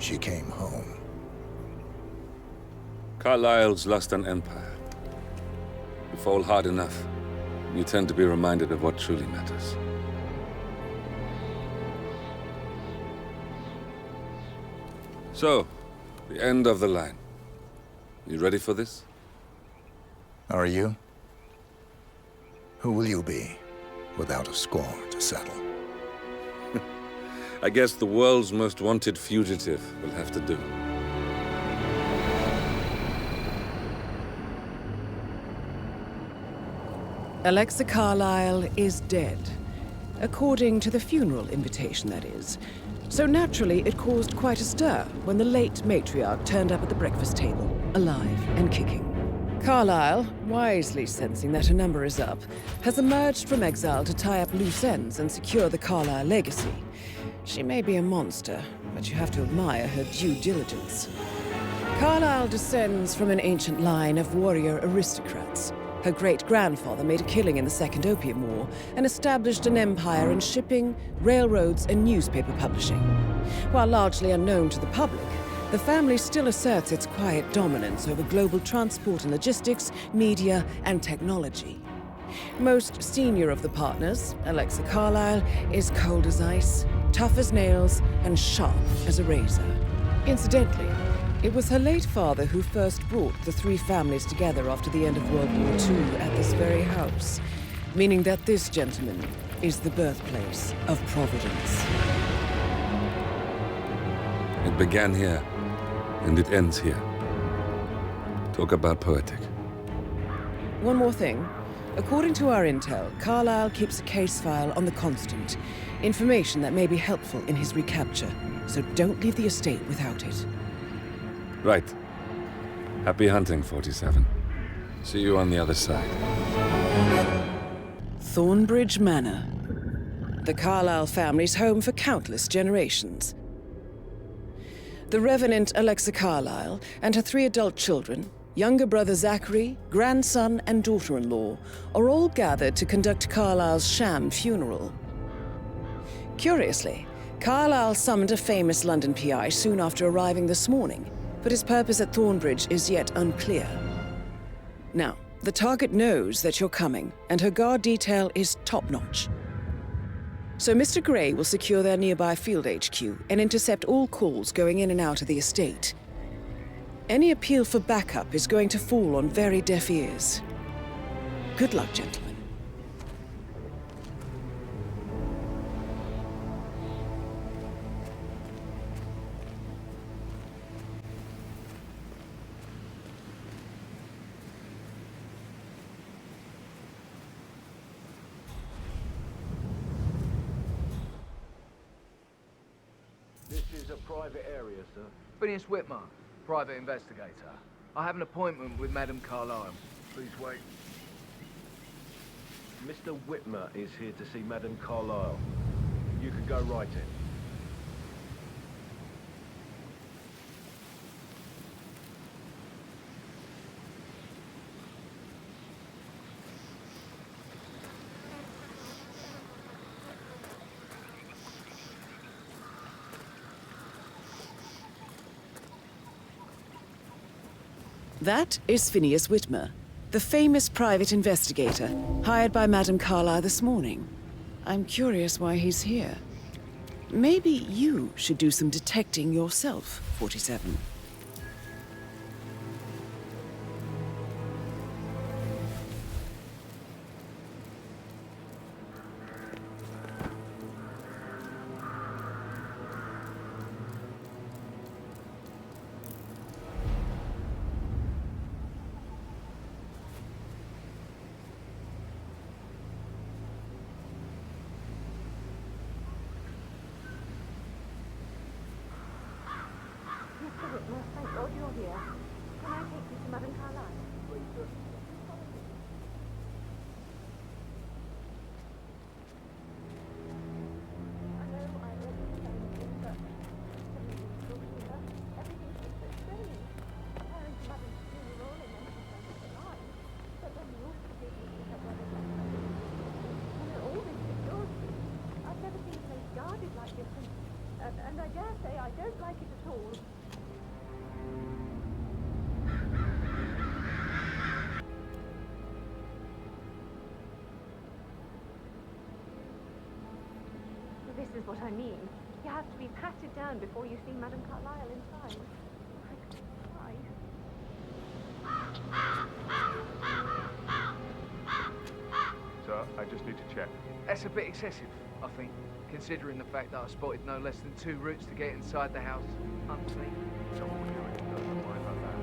she came home. Carlyle's lost an empire. You fall hard enough, you tend to be reminded of what truly matters. So, the end of the line. You ready for this? Are you? Who will you be, without a score to settle? I guess the world's most wanted fugitive will have to do. Alexa Carlyle is dead. According to the funeral invitation, that is. So naturally, it caused quite a stir when the late matriarch turned up at the breakfast table, alive and kicking. Carlyle, wisely sensing that her number is up, has emerged from exile to tie up loose ends and secure the Carlyle legacy. She may be a monster, but you have to admire her due diligence. Carlyle descends from an ancient line of warrior aristocrats. Her great-grandfather made a killing in the Second Opium War and established an empire in shipping, railroads, and newspaper publishing. While largely unknown to the public, the family still asserts its quiet dominance over global transport and logistics, media, and technology. Most senior of the partners, Alexa Carlyle, is cold as ice, tough as nails, and sharp as a razor. Incidentally, it was her late father who first brought the three families together after the end of World War II at this very house, meaning that this gentleman is the birthplace of Providence. It began here, and it ends here. Talk about poetic. One more thing. According to our intel, Carlyle keeps a case file on the Constant. Information that may be helpful in his recapture, so don't leave the estate without it. Right. Happy hunting, 47. See you on the other side. Thornbridge Manor. The Carlyle family's home for countless generations. The Revenant Alexa Carlyle and her 3 adult children, younger brother Zachary, grandson, and daughter-in-law, are all gathered to conduct Carlyle's sham funeral. Curiously, Carlyle summoned a famous London PI soon after arriving this morning, but his purpose at Thornbridge is yet unclear. Now, the target knows that you're coming, and her guard detail is top-notch. So Mr. Gray will secure their nearby field HQ and intercept all calls going in and out of the estate. Any appeal for backup is going to fall on very deaf ears. Good luck, gentlemen. This is a private area, sir. Phineas Whitmer, private investigator. I have an appointment with Madame Carlyle. Please wait. Mr. Whitmer is here to see Madame Carlyle. You can go right in. That is Phineas Whitmer, the famous private investigator hired by Madame Carlyle this morning. I'm curious why he's here. Maybe you should do some detecting yourself, 47. Thank God you're here. Can I take you to Madame Carlyle? I know I read the same thing, but suddenly talking to her, everything seems so strange. Preparing for Madame's funeral and then she's going to the line. But then you also did with her brother Zachary. You know, all this security. I've never seen a place guarded like this, and I dare say I don't like it at all. all. This is what I mean. You have to be patted down before you see Madame Carlyle inside. I could cry. Sir, I just need to check. That's a bit excessive, I think, considering the fact that I spotted no less than 2 routes to get inside the house unseen. Someone will do it. Don't worry about that.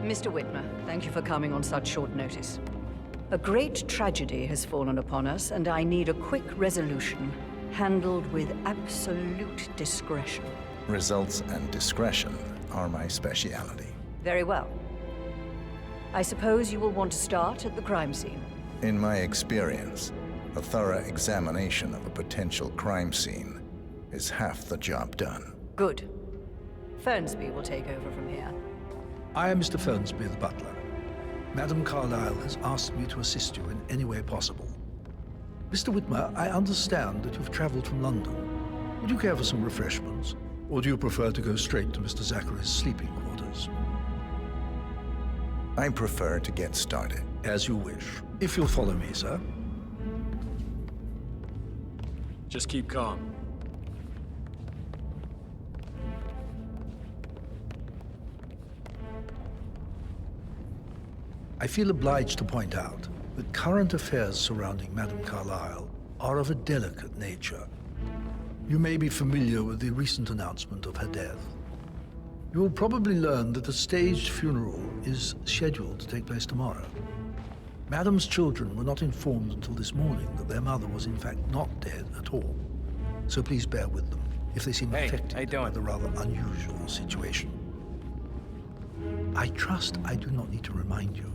Mr. Whitmer, thank you for coming on such short notice. A great tragedy has fallen upon us, and I need a quick resolution, handled with absolute discretion. Results and discretion are my speciality. Very well. I suppose you will want to start at the crime scene. In my experience, a thorough examination of a potential crime scene is half the job done. Good. Fernsby will take over from here. I am Mr. Fernsby, the butler. Madame Carlyle has asked me to assist you in any way possible. Mr. Whitmer, I understand that you've traveled from London. Would you care for some refreshments? Or do you prefer to go straight to Mr. Zachary's sleeping quarters? I prefer to get started. As you wish. If you'll follow me, sir. Just keep calm. I feel obliged to point out that current affairs surrounding Madame Carlyle are of a delicate nature. You may be familiar with the recent announcement of her death. You will probably learn that a staged funeral is scheduled to take place tomorrow. Madame's children were not informed until this morning that their mother was in fact not dead at all. So please bear with them if they seem affected by the rather unusual situation. I trust I do not need to remind you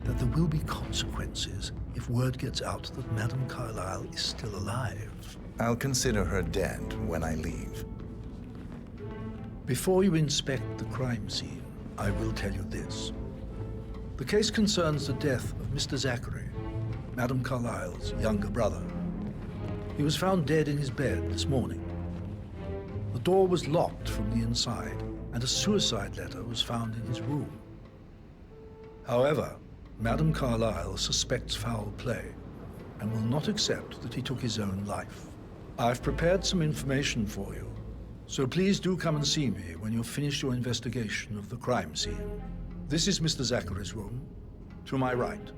that there will be consequences if word gets out that Madame Carlyle is still alive. I'll consider her dead when I leave. Before you inspect the crime scene, I will tell you this. The case concerns the death of Mr. Zachary, Madame Carlyle's younger brother. He was found dead in his bed this morning. The door was locked from the inside, and a suicide letter was found in his room. However, Madame Carlyle suspects foul play and will not accept that he took his own life. I've prepared some information for you, so please do come and see me when you've finished your investigation of the crime scene. This is Mr. Zachary's room, to my right.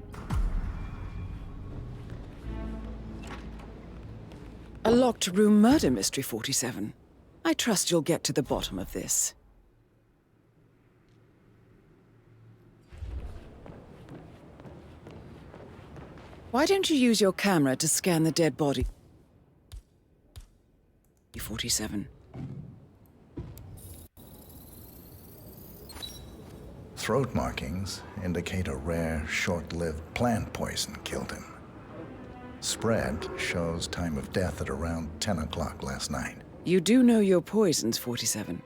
A locked room murder mystery, 47. I trust you'll get to the bottom of this. Why don't you use your camera to scan the dead body? 47. Throat markings indicate a rare, short-lived plant poison killed him. Spread shows time of death at around 10 o'clock last night. You do know your poisons, 47.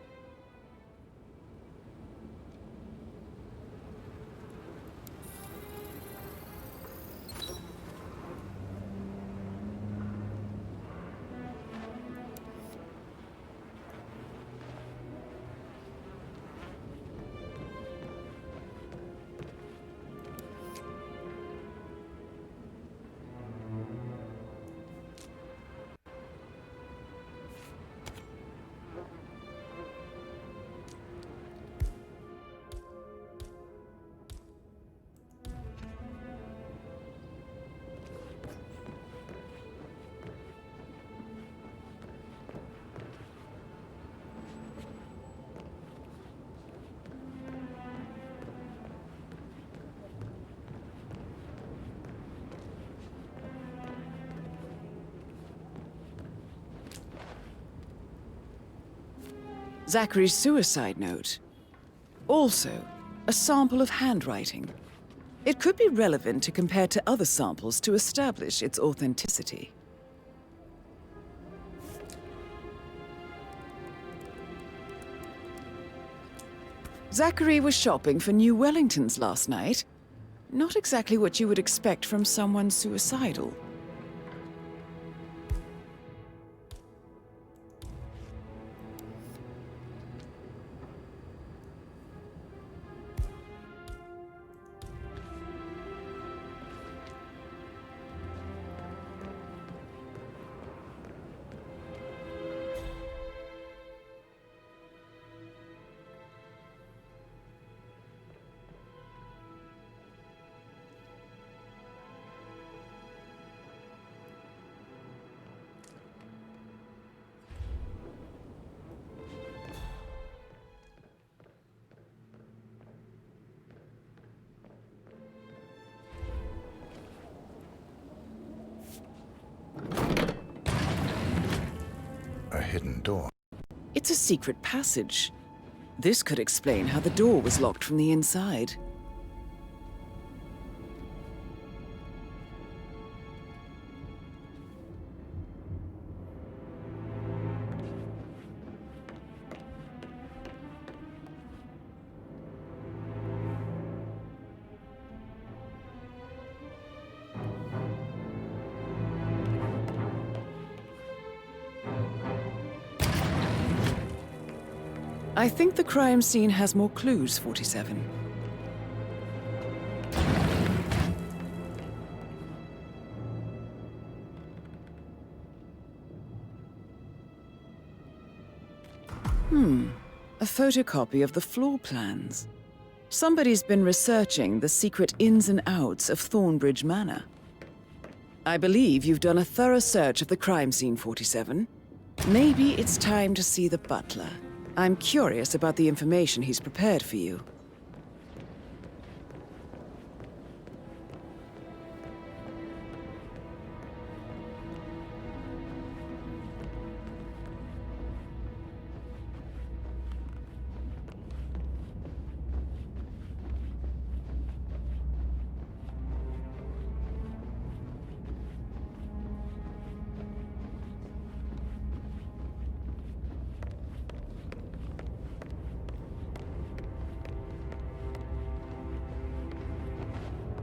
Zachary's suicide note. Also, a sample of handwriting. It could be relevant to compare to other samples to establish its authenticity. Zachary was shopping for New Wellingtons last night. Not exactly what you would expect from someone suicidal. A hidden door. It's a secret passage. This could explain how the door was locked from the inside. I think the crime scene has more clues, 47. A photocopy of the floor plans. Somebody's been researching the secret ins and outs of Thornbridge Manor. I believe you've done a thorough search of the crime scene, 47. Maybe it's time to see the butler. I'm curious about the information he's prepared for you.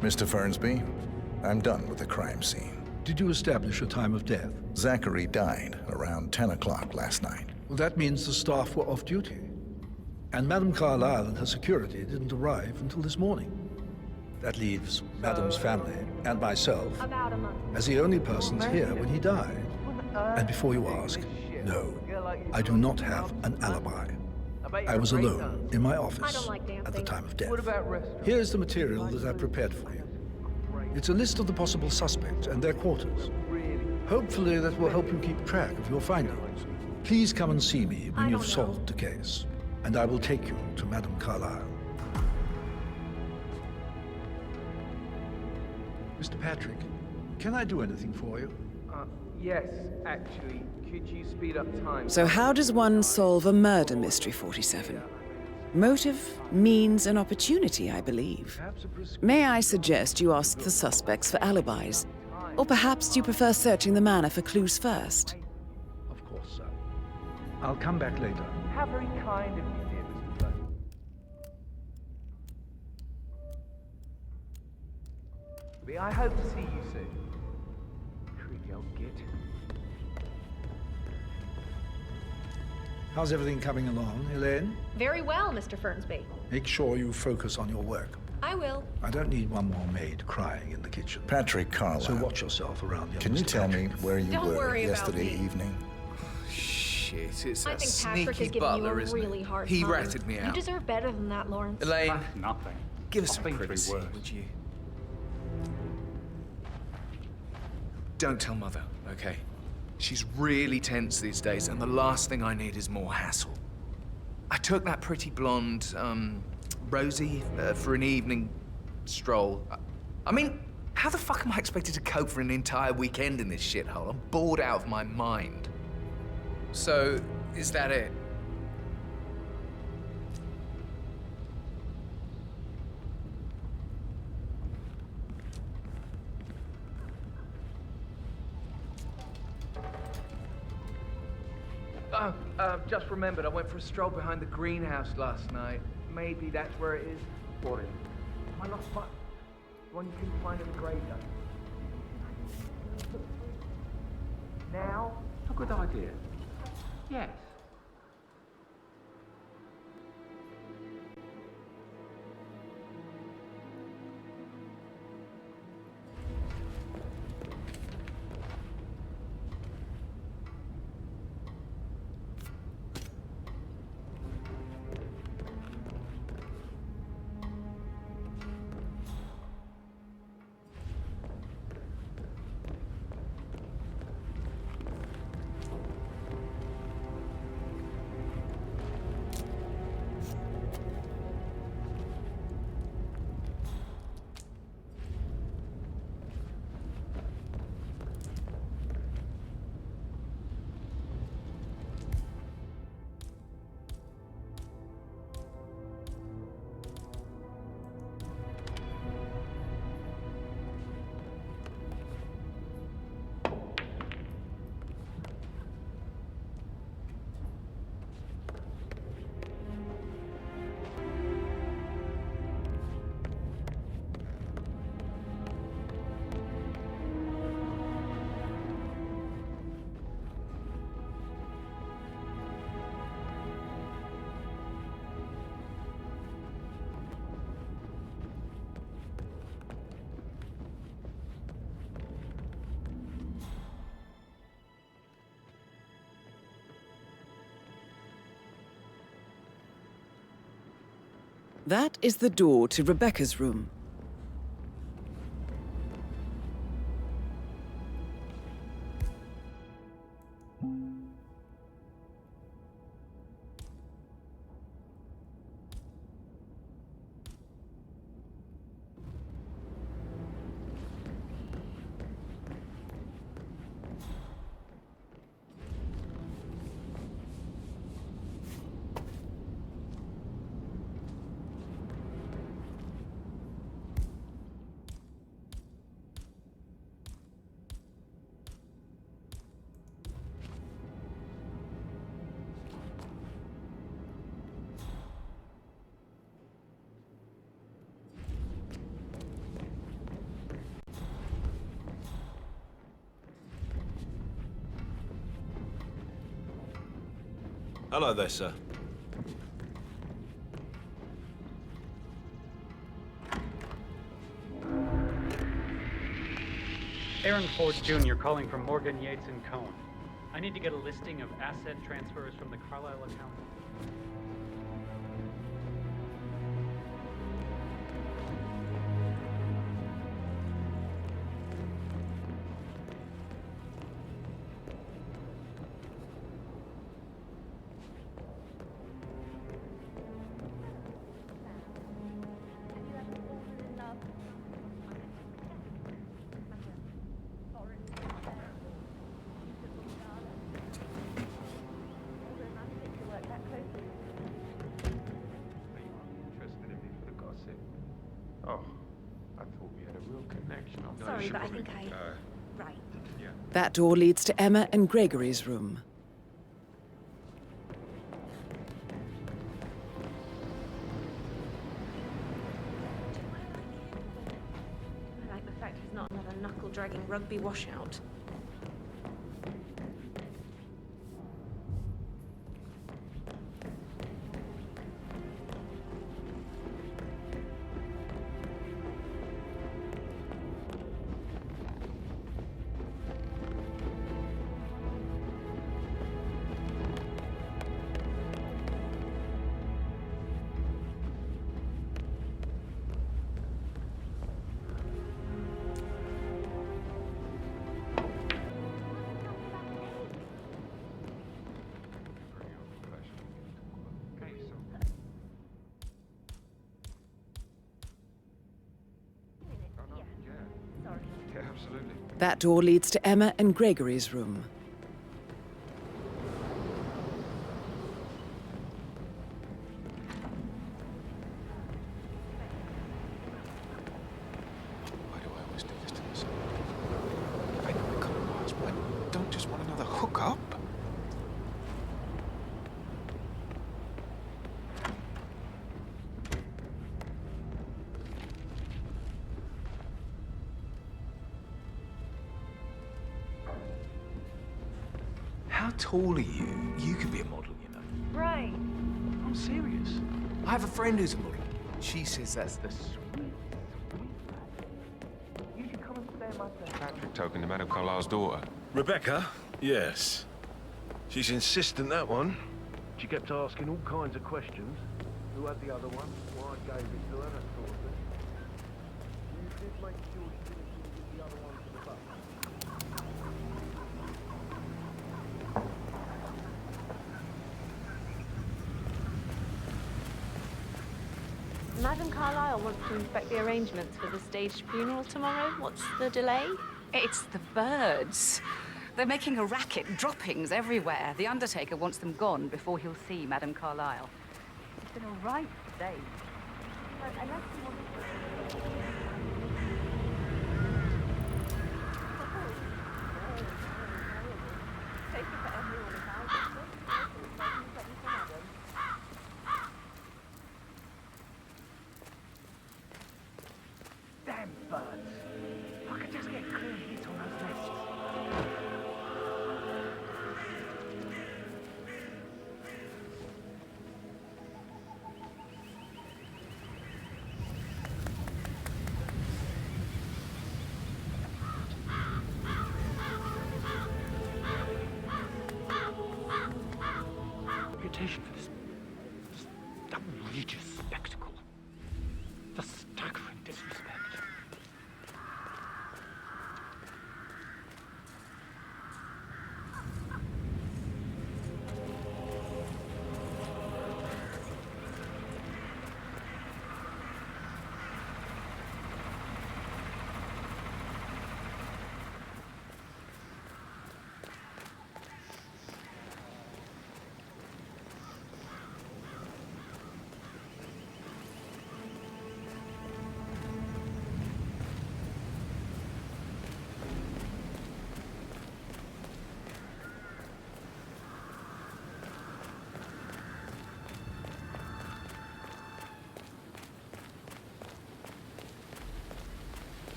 Mr. Fernsby, I'm done with the crime scene. Did you establish a time of death? Zachary died around 10 o'clock last night. Well, that means the staff were off duty. And Madame Carlyle and her security didn't arrive until this morning. That leaves Madame's family and myself About a month. as the only persons here when he died. And before you ask, no, I do not have an alibi. I was alone in my I office don't like dancing. at the time of death. What about restaurants? Here's the material that I prepared for you. It's a list of the possible suspects and their quarters. Hopefully that will help you keep track of your findings. Please come and see me when I you've don't solved the case, and I will take you to Madame Carlyle. Mr. Patrick, can I do anything for you? Yes, actually. Could you speed up time? So how does one solve a murder mystery, 47? Motive, means, and opportunity, I believe. May I suggest you ask the suspects for alibis? Or perhaps you prefer searching the manor for clues first? Of course, sir. I'll come back later. How very kind of you, dear Mr. Blood. I hope to see you soon. Creepy old git. How's everything coming along, Elaine? Very well, Mr. Fernsby. Make sure you focus on your work. I will. I don't need one more maid crying in the kitchen. Patrick Carlyle. So watch yourself around here. Can you Mr. tell me Patrick. where you Don't were worry about yesterday me. evening? Shit, it's I that think Patrick sneaky is giving you butler, a isn't really it? hard He time. ratted me You out. deserve better than that, Lawrence. Elaine, Nothing. give us I've some been through privacy, worse. would you? Don't tell Mother, okay? She's really tense these days, and the last thing I need is more hassle. I took that pretty blonde, Rosie, for an evening stroll. I mean, how the fuck am I expected to cope for an entire weekend in this shithole? I'm bored out of my mind. So, is that it? Just remembered, I went for a stroll behind the greenhouse last night. Maybe that's where it is. What is it? I lost my... The one you couldn't find in the graveyard. Now? A good idea. Yes. That is the door to Rebecca's room. Hello there, sir. Aaron Ford Jr. calling from Morgan, Yates & Cohen. I need to get a listing of asset transfers from the Carlisle account. Sorry, but I think right. Yeah. That door leads to Emma and Gregory's room. I like the fact he's not another knuckle-dragging rugby washout. That door leads to Emma and Gregory's room. Why do I always do this to myself? I know I can't last, but I don't just want another hookup. tall are you? You could be a model, you know. Right. I'm serious. I have a friend who's a model. She says that's the sweet. You should come and stay in my place. Patrick token to Madame Carlyle's daughter. Rebecca? Yes. She's insistent, that one. She kept asking all kinds of questions. Who had the other one? Why I gave it to her, that sort of thing. You did make sure she didn't give the other one to the bus. Madame Carlyle wants to inspect the arrangements for the staged funeral tomorrow. What's the delay? It's the birds. They're making a racket, droppings everywhere. The undertaker wants them gone before he'll see Madame Carlyle. It's been all right today. Unless you want take it for everyone about it. Damn birds. If I could just get a clean hit on those nests. Reputation for this outrageous spectacle. The staggering disrespect.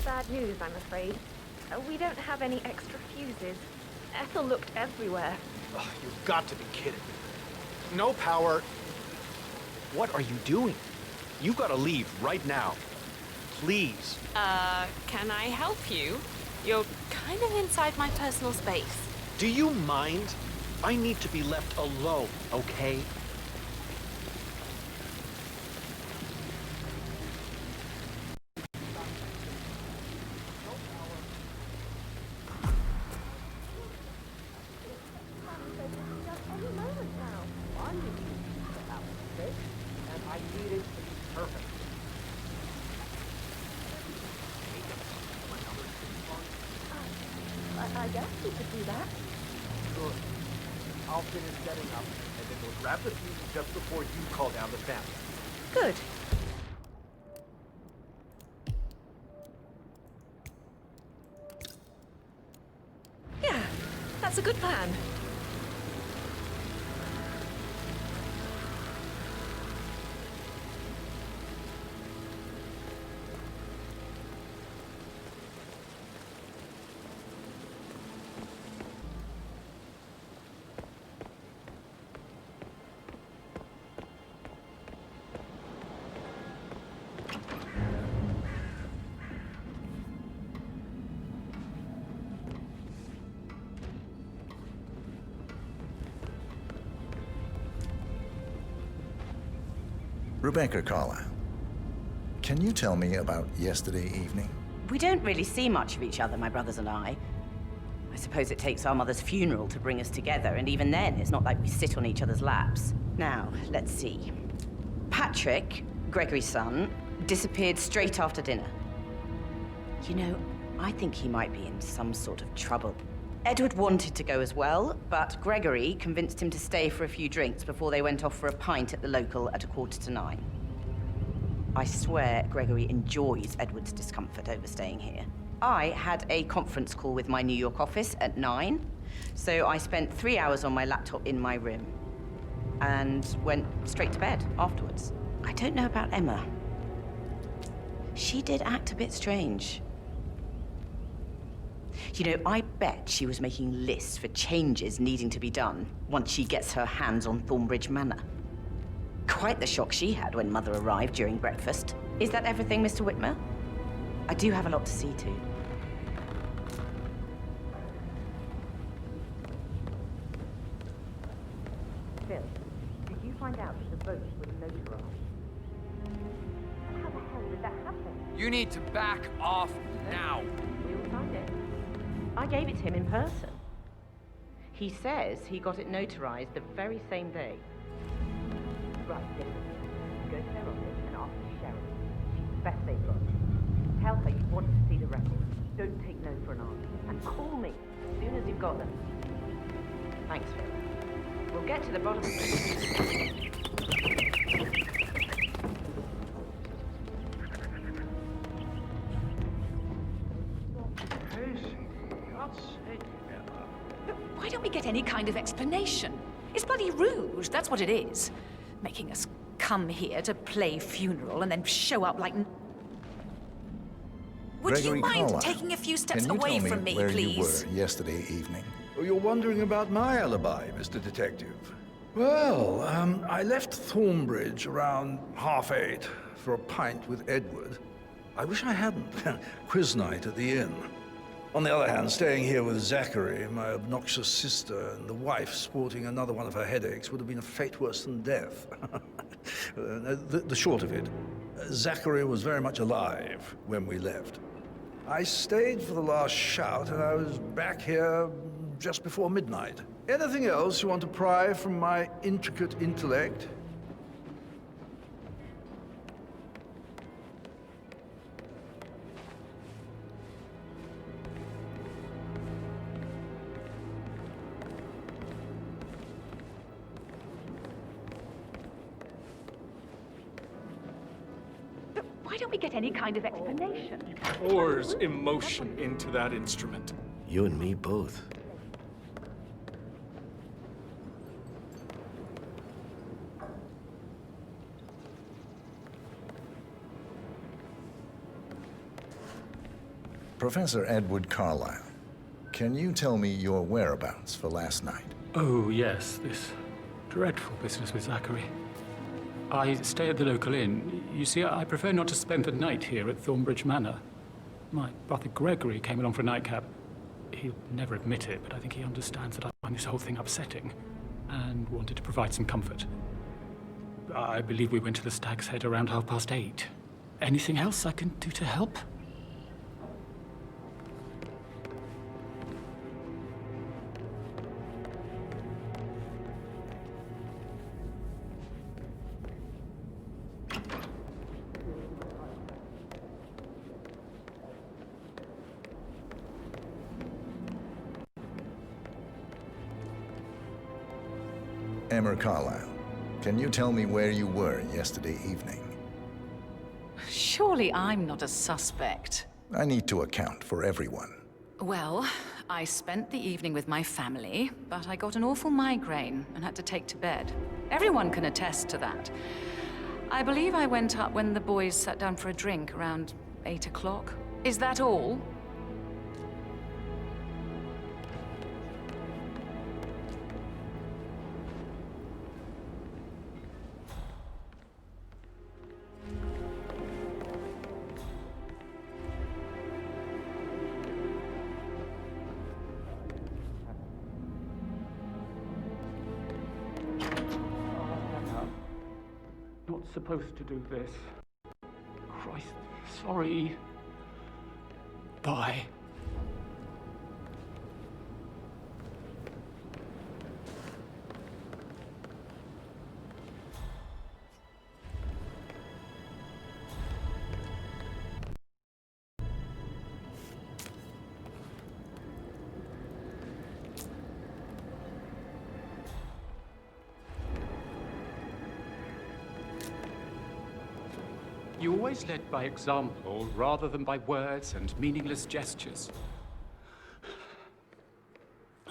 Bad news, I'm afraid. We don't have any extra fuses. Ethel looked everywhere. Oh, you've got to be kidding. No power. What are you doing? You've got to leave right now. Please. Can I help you? You're kind of inside my personal space. Do you mind? I need to be left alone, okay? I guess we could do that. Good. I'll finish setting up, and then we'll grab the fuses just before you call down the family. Good. Yeah, that's a good plan. Rebecca Carlyle, can you tell me about yesterday evening? We don't really see much of each other, my brothers and I. I suppose it takes our mother's funeral to bring us together, and even then, it's not like we sit on each other's laps. Now, let's see. Patrick, Gregory's son, disappeared straight after dinner. You know, I think he might be in some sort of trouble. Edward wanted to go as well, but Gregory convinced him to stay for a few drinks before they went off for a pint at the local at 9:15. I swear Gregory enjoys Edward's discomfort over staying here. I had a conference call with my New York office at 9, so I spent 3 hours on my laptop in my room and went straight to bed afterwards. I don't know about Emma. She did act a bit strange. You know, I bet she was making lists for changes needing to be done once she gets her hands on Thornbridge Manor. Quite the shock she had when Mother arrived during breakfast. Is that everything, Mr. Whitmer? I do have a lot to see to. Phil, did you find out that the votes were notarized? How the hell did that happen? You need to back off now. We all signed it. I gave it to him in person. He says he got it notarized the very same day. Right, listen. Go to their office and ask for Cheryl. She's the best they've got. Tell her you want to see the records. Don't take no for an answer. And call me as soon as you've got them. Thanks, Phil. We'll get to the bottom of it. Why don't we get any kind of explanation? It's bloody rude, that's what it is. Making us come here to play funeral and then show up like... Would Gregory you mind Carlyle, taking a few steps can you away tell from me, where please? you were yesterday evening? Oh, you're wondering about my alibi, Mr. Detective. Well, I left Thornbridge around 8:30 for a pint with Edward. I wish I hadn't. Quiz night at the inn. On the other hand, staying here with Zachary, my obnoxious sister, and the wife sporting another one of her headaches would have been a fate worse than death. The short of it, Zachary was very much alive when we left. I stayed for the last shout, and I was back here just before midnight. Anything else you want to pry from my intricate intellect? Why don't we get any kind of explanation? Pours emotion into that instrument. You and me both. Professor Edward Carlyle, can you tell me your whereabouts for last night? Oh, yes, this dreadful business with Zachary. I stay at the local inn. You see, I prefer not to spend the night here at Thornbridge Manor. My brother Gregory came along for a nightcap. He'll never admit it, but I think he understands that I find this whole thing upsetting and wanted to provide some comfort. I believe we went to the Stag's Head around 8:30. Anything else I can do to help? Emma Carlyle, can you tell me where you were yesterday evening? Surely I'm not a suspect. I need to account for everyone. Well, I spent the evening with my family, but I got an awful migraine and had to take to bed. Everyone can attest to that. I believe I went up when the boys sat down for a drink around 8 o'clock. Is that all? Not supposed to do this. Christ, sorry. Bye. You always led by example rather than by words and meaningless gestures.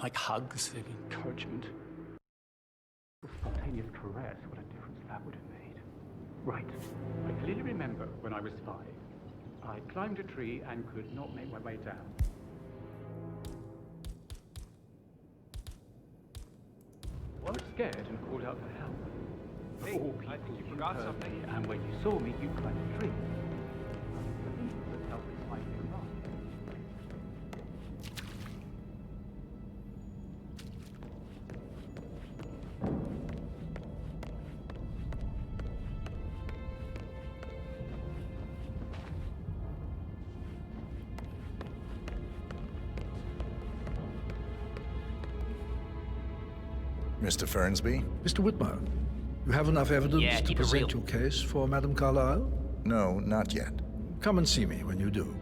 Like hugs and encouragement. A spontaneous caress, what a difference that would have made. Right. I clearly remember when I was 5. I climbed a tree and could not make my way down. I was scared and called out for help. Hey, Of all I think people, you forgot heard something. me, and when you saw me, you climbed a tree. The people that helped me find me across. Mr. Fernsby? Mr. Whitmer, you have enough evidence Yeah, to keep it present real. your case for Madame Carlyle? No, not yet. Come and see me when you do.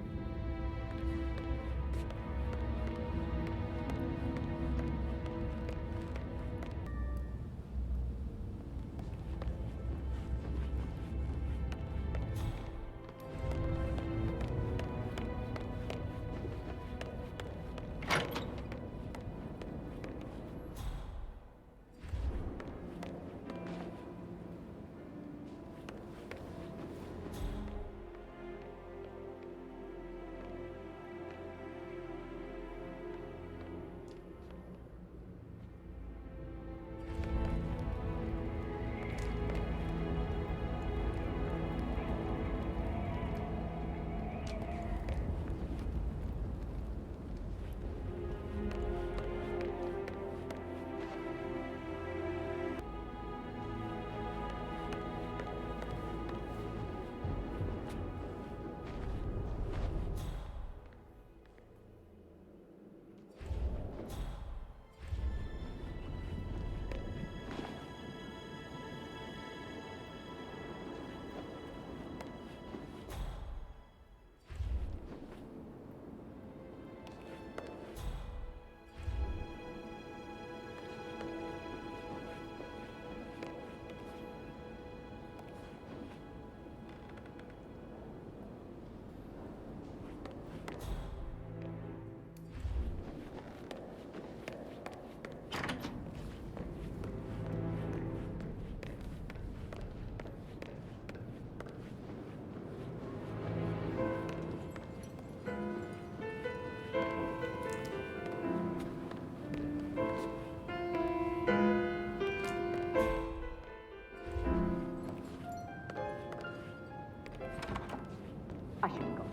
I should have got it.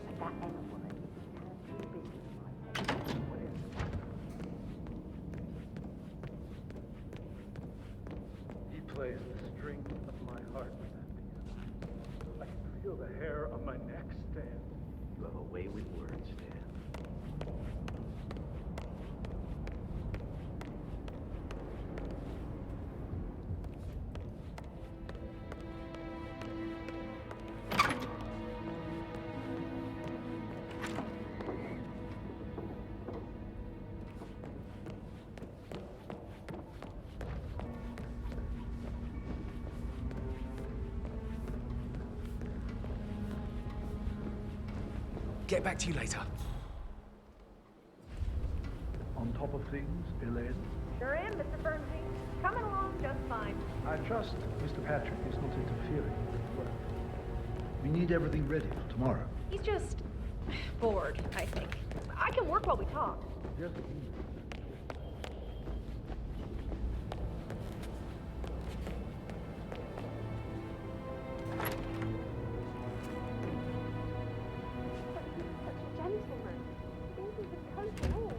But that Emma woman is too busy for my head. He plays the string of my heart with that piano. I can feel the hair on my neck stand. You have a way with words, Dan. Get back to you later. On top of things, Elaine? Sure am, Mr. Bernstein. Coming along just fine. I trust Mr. Patrick is not interfering with work. We need everything ready for tomorrow. He's just bored, I think. I can work while we talk. Yes. Such a gentleman. Thank you for coming.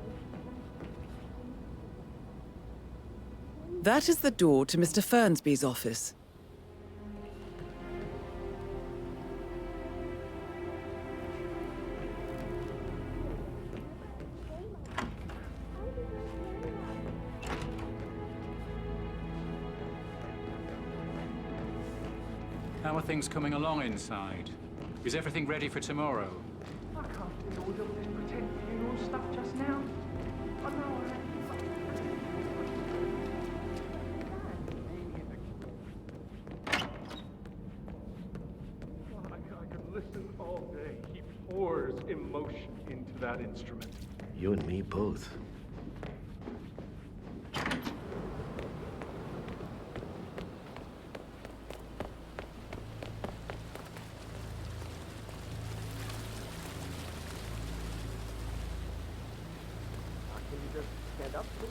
That is the door to Mr. Fernsby's office. How are things coming along inside? Is everything ready for tomorrow? I can't deal with all this pretend funeral stuff just now. I know I could listen all day. He pours emotion into that instrument. You and me both. Can you just stand up, please?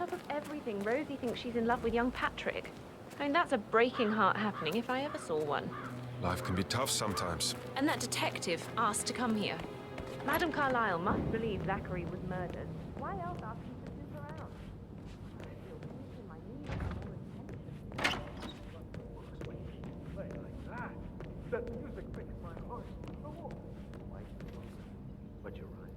top of everything, Rosie thinks she's in love with young Patrick. I mean, that's a breaking heart happening if I ever saw one. Life can be tough sometimes. And that detective asked to come here. Madame Carlyle must believe Zachary was murdered. Why else ask him to snoop around? I feel weak in my knees and more attention. Play like that. That music makes my heart go. But you're right.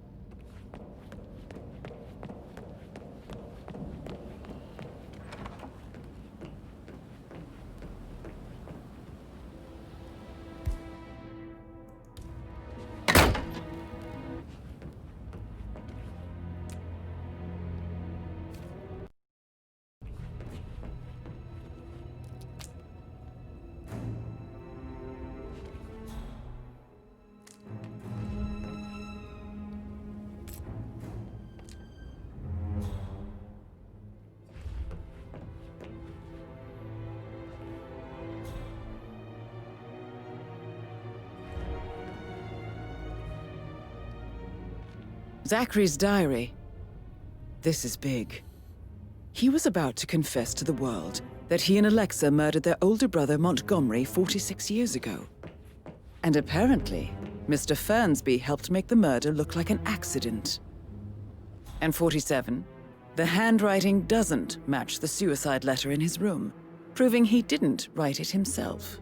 Zachary's diary. This is big. He was about to confess to the world that he and Alexa murdered their older brother Montgomery 46 years ago. And apparently, Mr. Fernsby helped make the murder look like an accident. And 47, the handwriting doesn't match the suicide letter in his room, proving he didn't write it himself.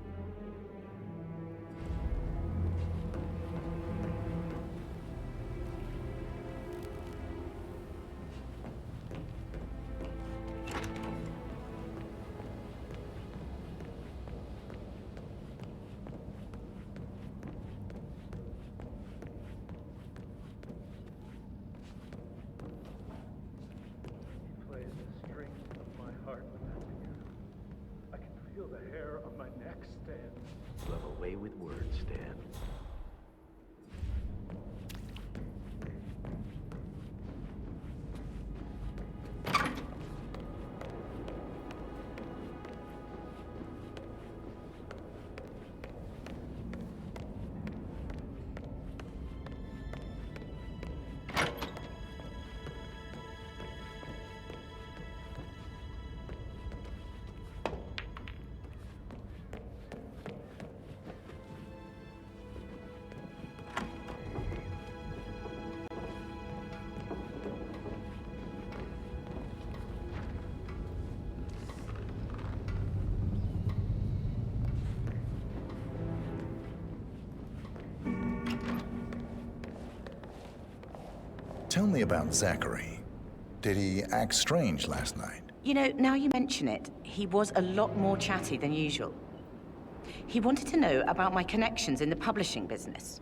With words, Stan. Tell me about Zachary. Did he act strange last night? You know, now you mention it, he was a lot more chatty than usual. He wanted to know about my connections in the publishing business.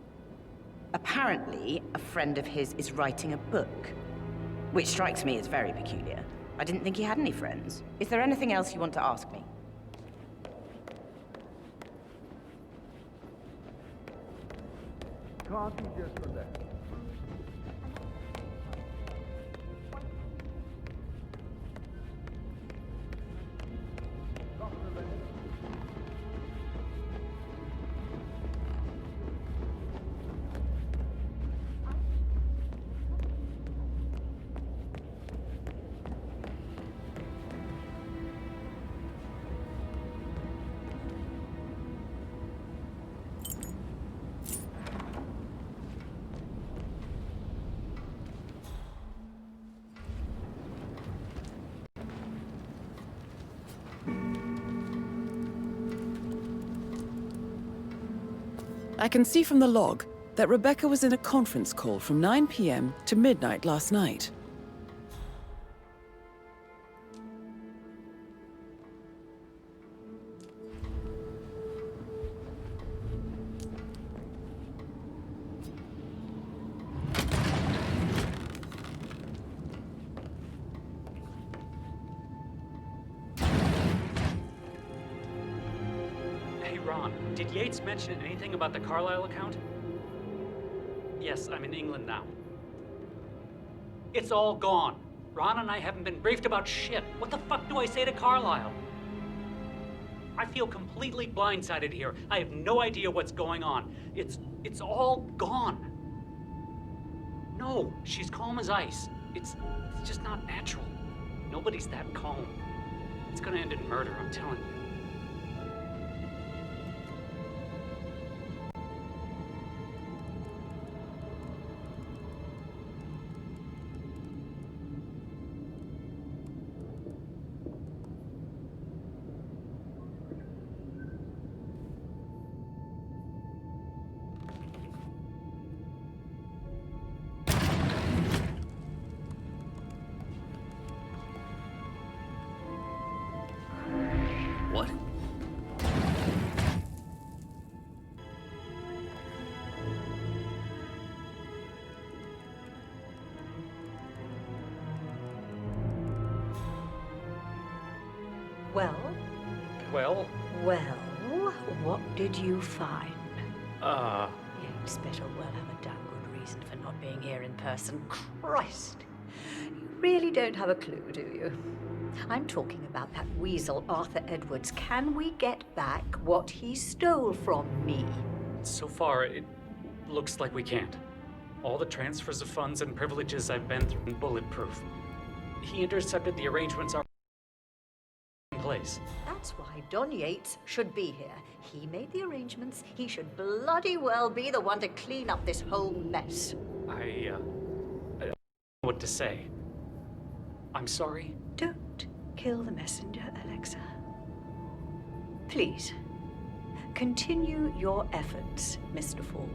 Apparently, a friend of his is writing a book, which strikes me as very peculiar. I didn't think he had any friends. Is there anything else you want to ask me? Coffee just for that. I can see from the log that Rebecca was in a conference call from 9 p.m. to midnight last night. Ron, did Yates mention anything about the Carlyle account? Yes, I'm in England now. It's all gone. Ron and I haven't been briefed about shit. What the fuck do I say to Carlyle? I feel completely blindsided here. I have no idea what's going on. It's all gone. No, she's calm as ice. It's just not natural. Nobody's that calm. It's gonna end in murder, I'm telling you. What? Well? Well? Well, what did you find? You'd better well have a damn good reason for not being here in person. Christ! You really don't have a clue, do you? I'm talking about that weasel, Arthur Edwards. Can we get back what he stole from me? So far, it looks like we can't. All the transfers of funds and privileges I've been through are bulletproof. He intercepted the arrangements are in place. That's why Don Yates should be here. He made the arrangements. He should bloody well be the one to clean up this whole mess. I don't know what to say. I'm sorry. Don't kill the messenger, Alexa. Please, continue your efforts, Mr. Ford.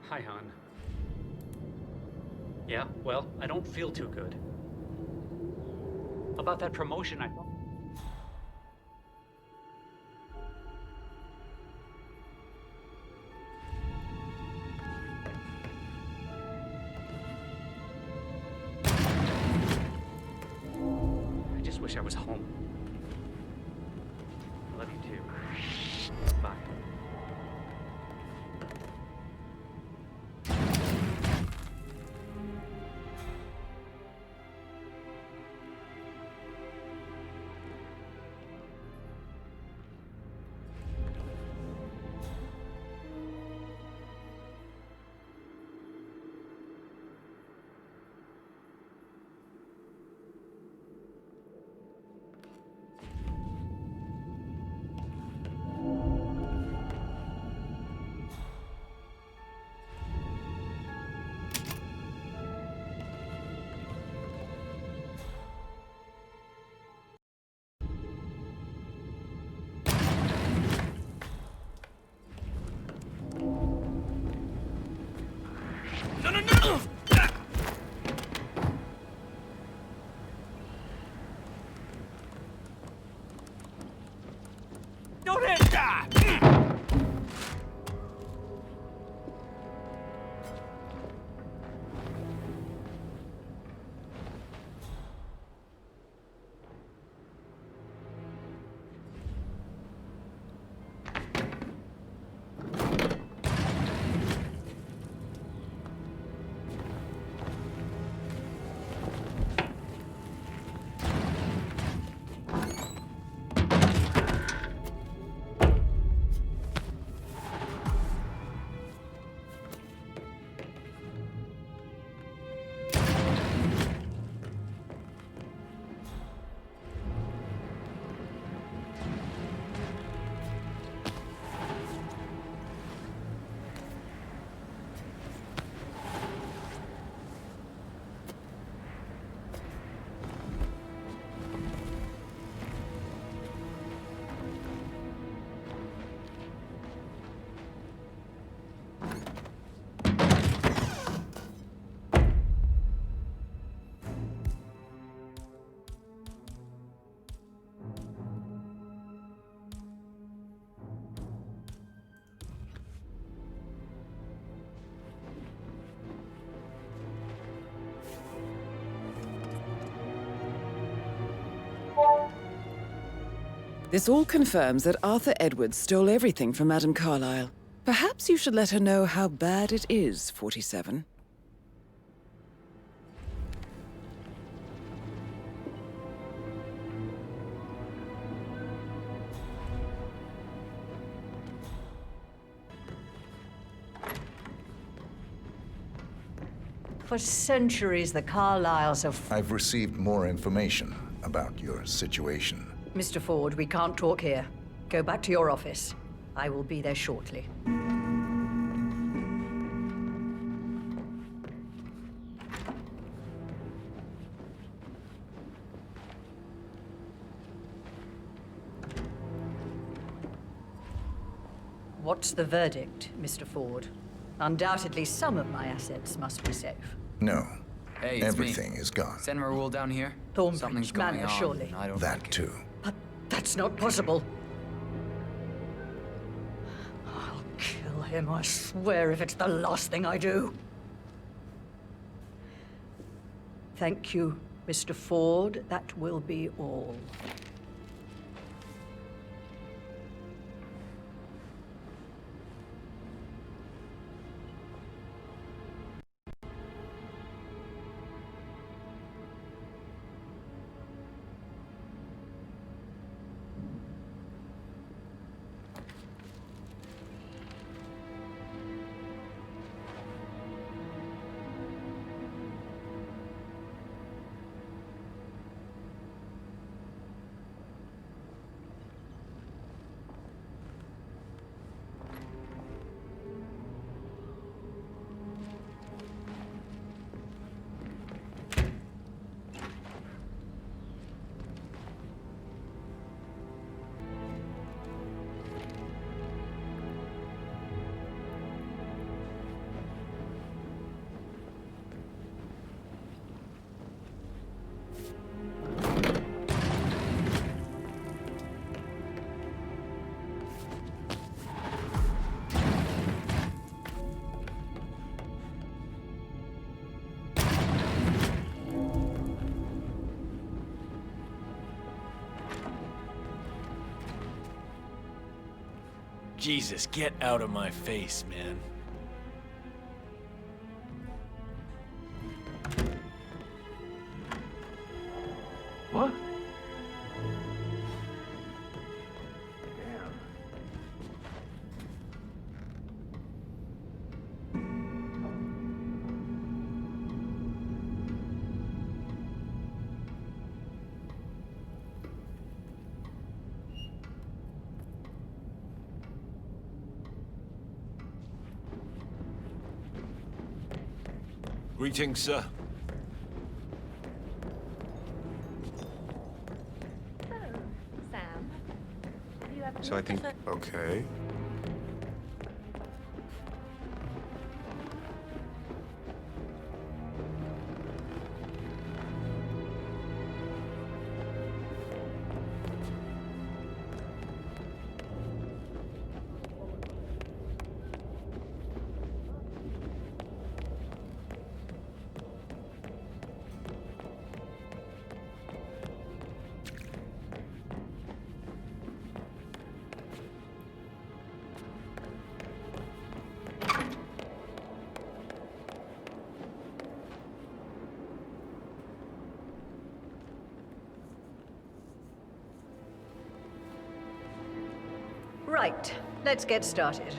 Hi, hon. Yeah, well, I don't feel too good. About that promotion, I thought. I just wish I was home. I love you too. Bye. This all confirms that Arthur Edwards stole everything from Madame Carlyle. Perhaps you should let her know how bad it is, 47. For centuries, the Carlyles have... I've received more information about your situation. Mr. Ford, we can't talk here. Go back to your office. I will be there shortly. What's the verdict, Mr. Ford? Undoubtedly, some of my assets must be safe. No. Hey, it's Everything me. is gone. Sentinel rule down here? Thornbridge Something's going Manor, on. surely. I don't That like too. But that's not possible. I'll kill him, I swear, if it's the last thing I do. Thank you, Mr. Ford. That will be all. Jesus, get out of my face, man. What? Greetings, sir. Sam, have you ever So I think... looked at Okay. Right, let's get started.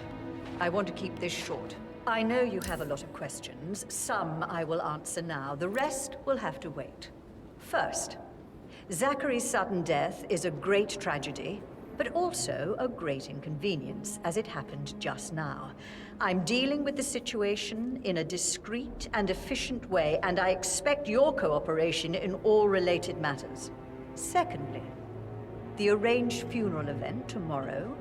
I want to keep this short. I know you have a lot of questions. Some I will answer now. The rest will have to wait. First, Zachary's sudden death is a great tragedy, but also a great inconvenience, as it happened just now. I'm dealing with the situation in a discreet and efficient way, and I expect your cooperation in all related matters. Secondly, the arranged funeral event tomorrow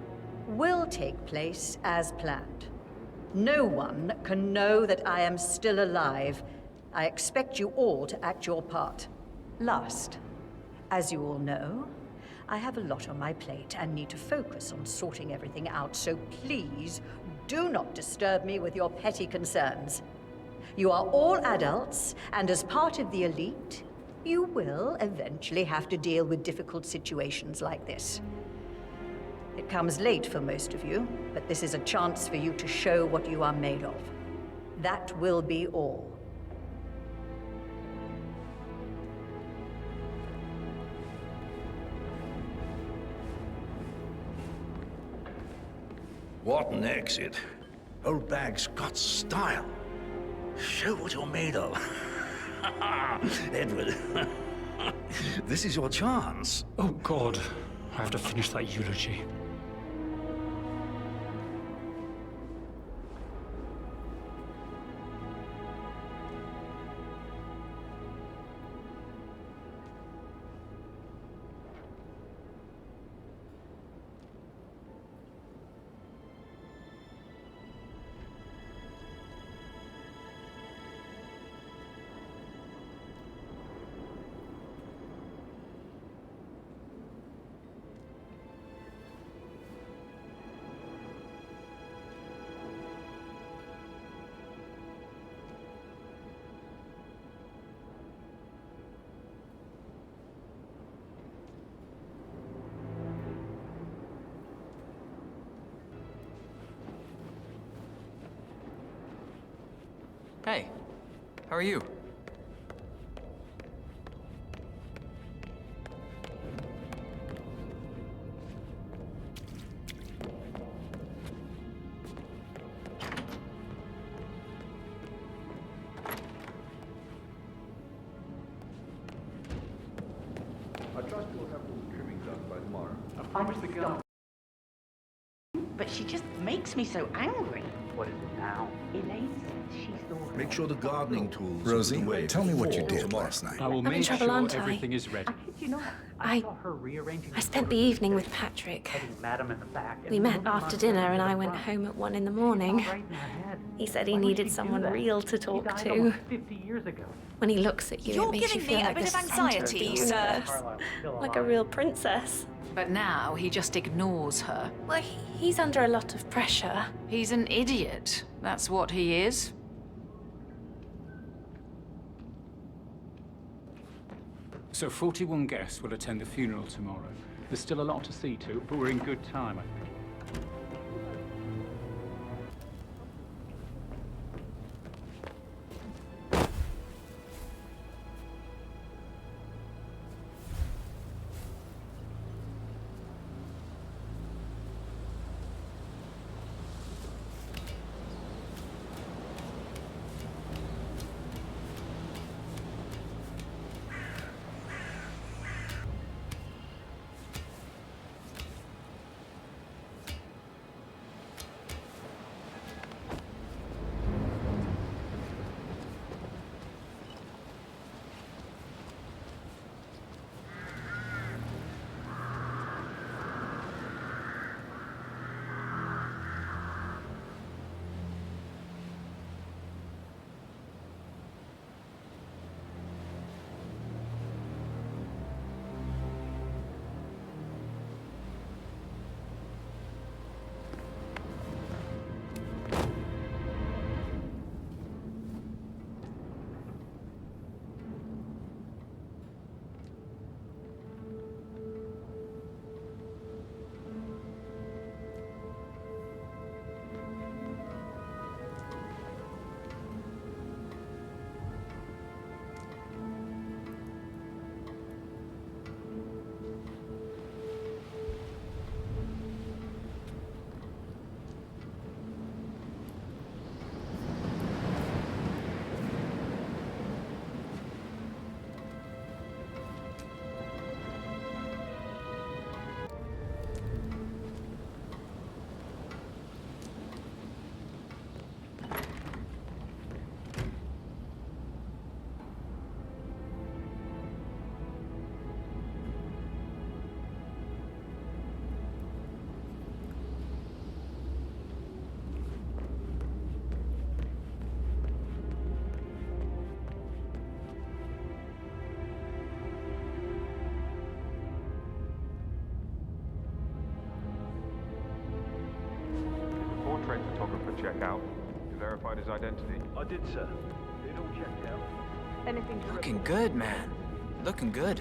will take place as planned. No one can know that I am still alive. I expect you all to act your part. Last, as you all know, I have a lot on my plate and need to focus on sorting everything out, so please do not disturb me with your petty concerns. You are all adults, and as part of the elite, you will eventually have to deal with difficult situations like this. It comes late for most of you, but this is a chance for you to show what you are made of. That will be all. What an exit. Old bag's got style. Show what you're made of. Edward, this is your chance. Oh, God. I have to finish that eulogy. Hey, how are you? I trust you'll have all the trimming done by tomorrow. I promise the girl. But she just makes me so angry. What is it now? Elaine says she thought. Make sure the gardening tools Rosie, are away tell me what you before did tomorrow. last night. I will I'm in make trouble, sure aren't I? everything is ready. I spent the evening with Patrick. We met after dinner and I went home at 1 in the morning. He said he needed someone real to talk to. When he looks at you, You're it makes you giving feel me a like bit the of center of anxiety, the sir. universe. Like a real princess. But now he just ignores her. Well, he's under a lot of pressure. He's an idiot. That's what he is. So 41 guests will attend the funeral tomorrow. There's still a lot to see to, but we're in good time, I think. Portrait photographer check out. You verified his identity? I did, sir. It all checked out. Anything to Looking good, man. Looking good.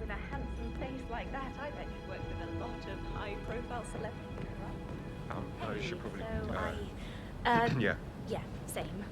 With a handsome face like that, I bet you've worked with a lot of high-profile celebrities. I should probably... Yeah. yeah. Yeah, same.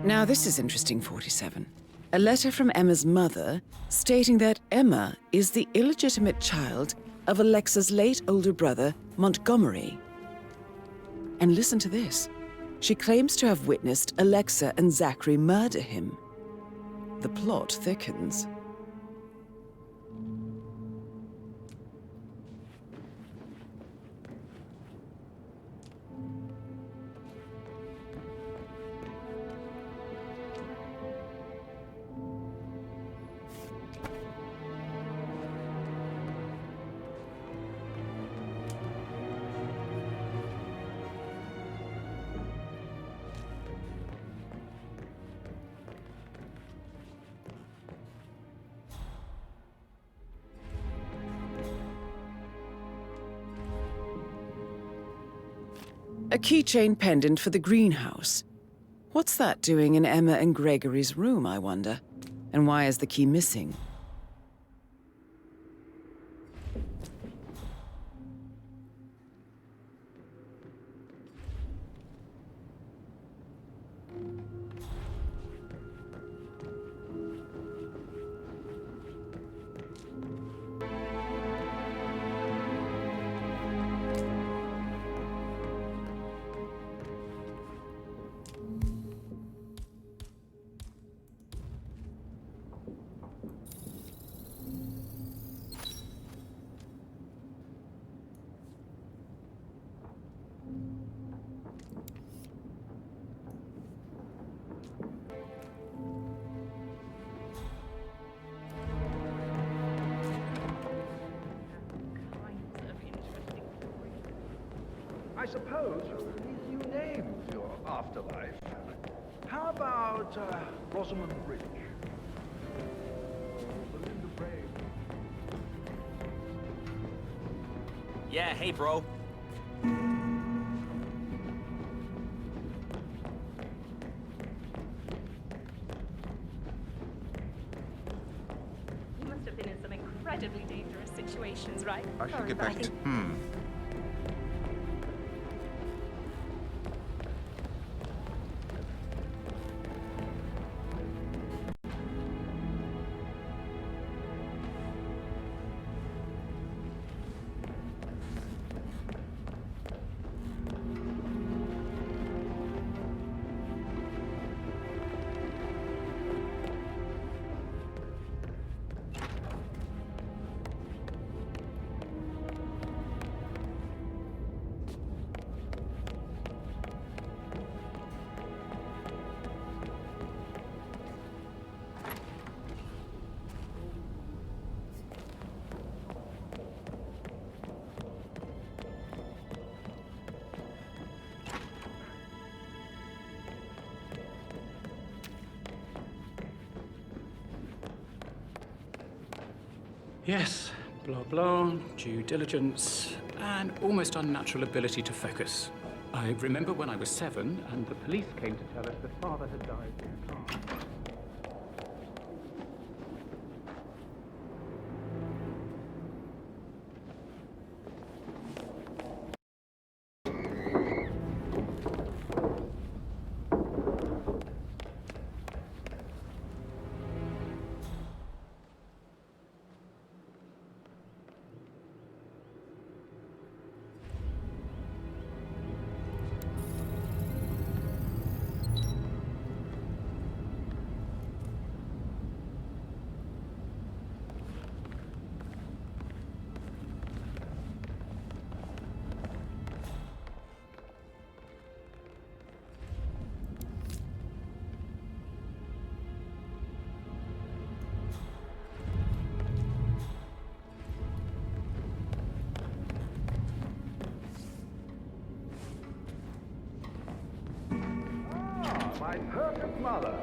Now this is interesting, 47. A letter from Emma's mother stating that Emma is the illegitimate child of Alexa's late older brother, Montgomery. And listen to this. She claims to have witnessed Alexa and Zachary murder him. The plot thickens. A keychain pendant for the greenhouse. What's that doing in Emma and Gregory's room, I wonder? And why is the key missing? I suppose you named your afterlife. How about Rosamund Bridge? Belinda Brave. Yeah, hey, bro. You must have been in some incredibly dangerous situations, right? I should get Sorry, back but to... Yes, blah blah, due diligence, and almost unnatural ability to focus. I remember when I was 7 and the police came to tell us that father had died in a car. My perfect mother.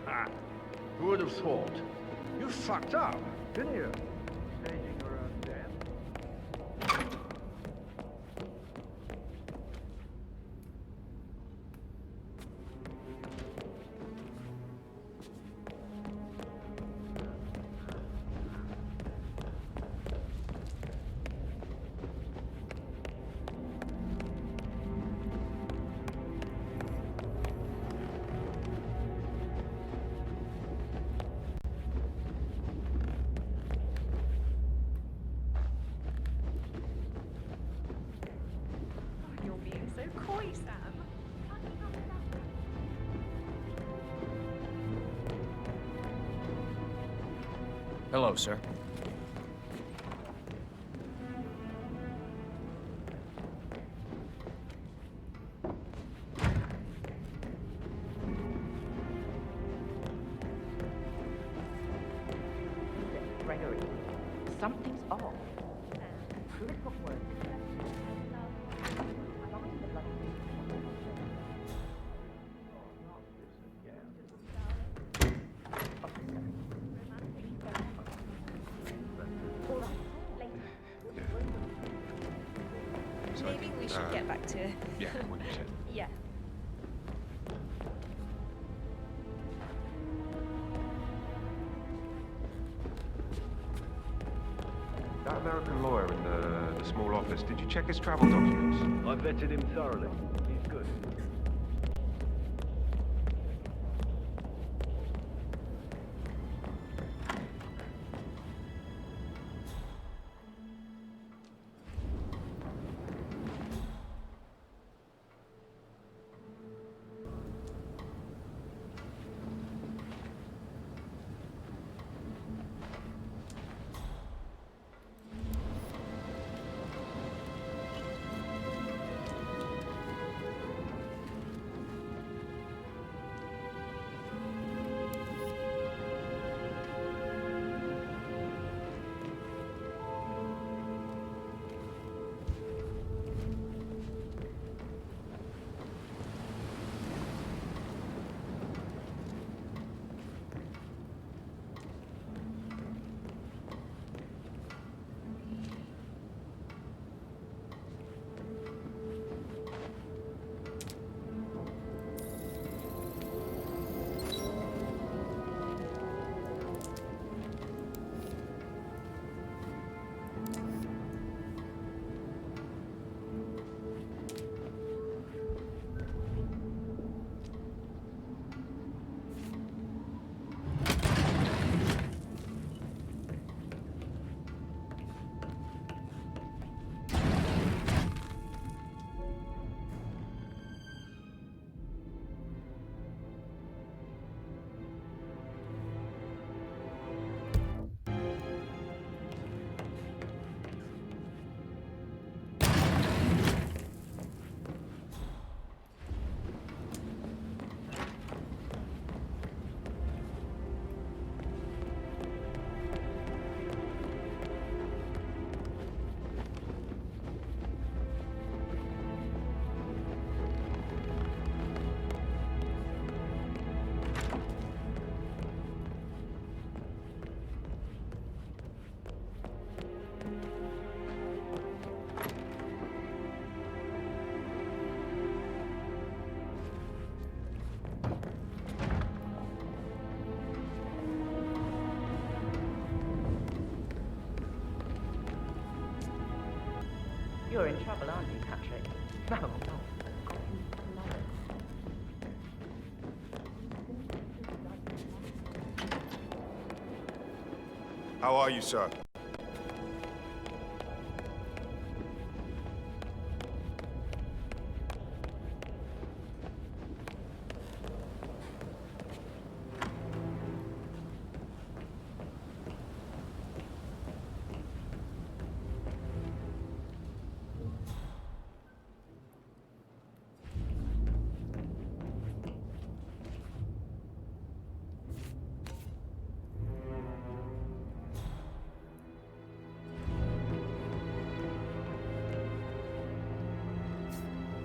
Ah, who would have thought? You fucked up, didn't you? Staging your own death. You're being so coy, Sam. Hello, sir. Gregory, something's off. Good work. Maybe we should get back to... Yeah, what you said. Yeah. That American lawyer in the small office, did you check his travel documents? I vetted him thoroughly. He's good. You're in trouble, aren't you, Patrick? No, no. How are you, sir?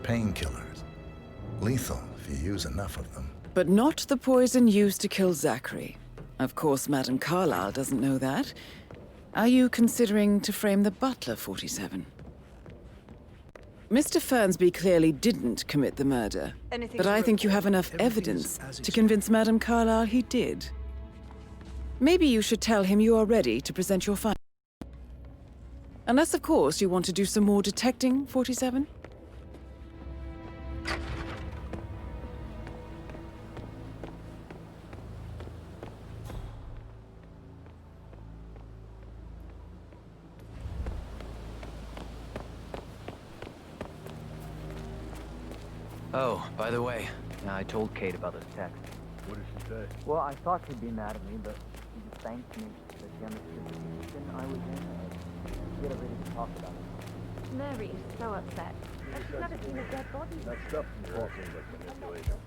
Painkillers. Lethal if you use enough of them. But not the poison used to kill Zachary. Of course, Madame Carlyle doesn't know that. Are you considering to frame the butler, 47? Mr. Fernsby clearly didn't commit the murder, but I think you have enough evidence to convince Madame Carlyle he did. Maybe you should tell him you are ready to present your findings. Unless, of course, you want to do some more detecting, 47? Oh, by the way, I told Kate about this text. What did she say? Well, I thought she'd be mad at me, but she just thanked me that she understood the position I was in. Get her ready to talk about it. Mary is so upset. She's never seen a dead body. That stuff from the wall seems like manipulation.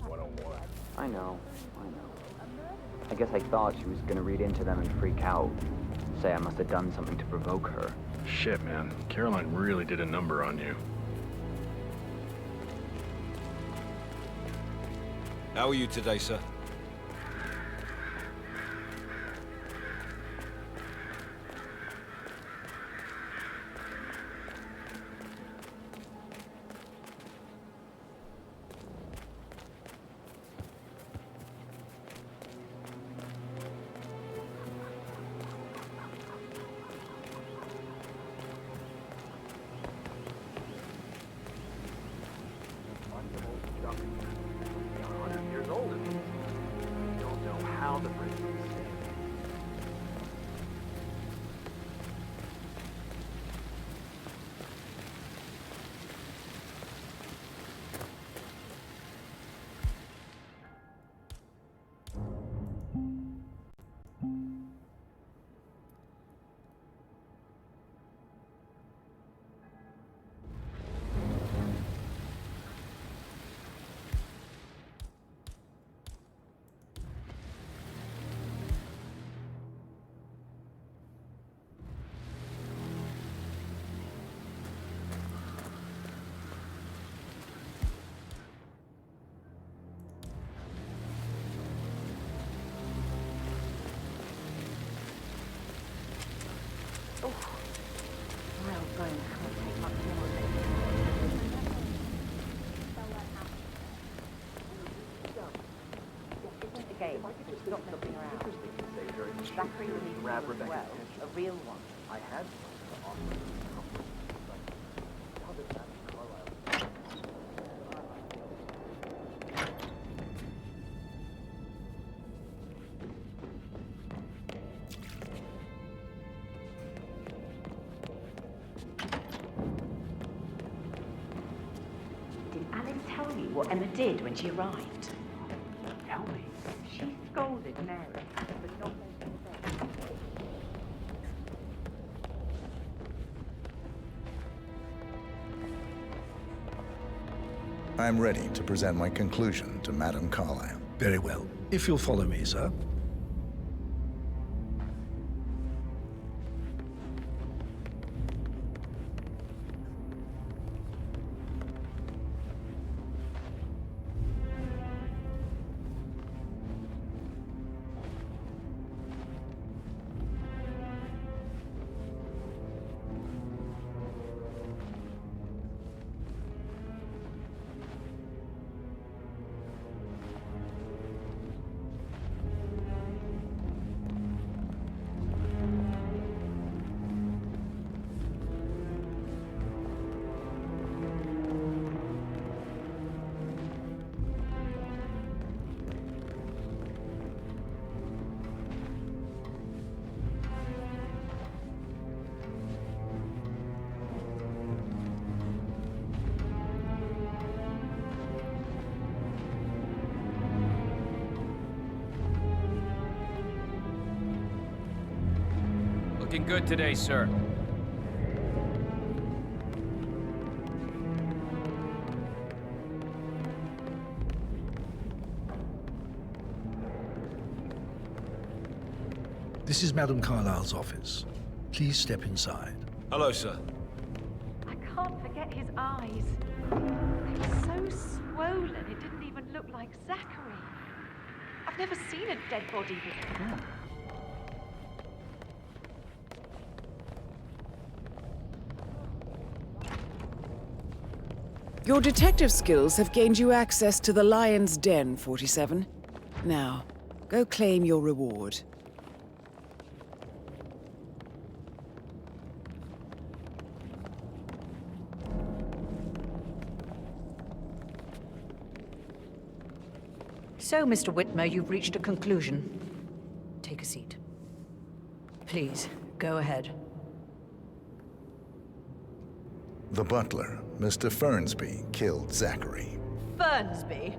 One-on-one. I know. I guess I thought she was gonna read into them and freak out. Say I must have done something to provoke her. Shit, man. Caroline really did a number on you. How are you today, sir? Zachary will need Grab as Rebecca's well, attention. a real one. I had to offer. How did Madame Carlyle? Did Alice tell you what Emma did when she arrived? Tell me. She scolded Mary for not making sense. I'm ready to present my conclusion to Madame Carlyle. Very well. If you'll follow me, sir. Looking good today, sir. This This is Madame Carlyle's office. Please step inside. Hello, sir. I can't forget his eyes. They were so swollen, it didn't even look like Zachary. I've never seen a dead body before. Your detective skills have gained you access to the Lion's Den, 47. Now, go claim your reward. So, Mr. Whitmer, you've reached a conclusion. Take a seat. Please, go ahead. The butler, Mr. Fernsby, killed Zachary. Fernsby?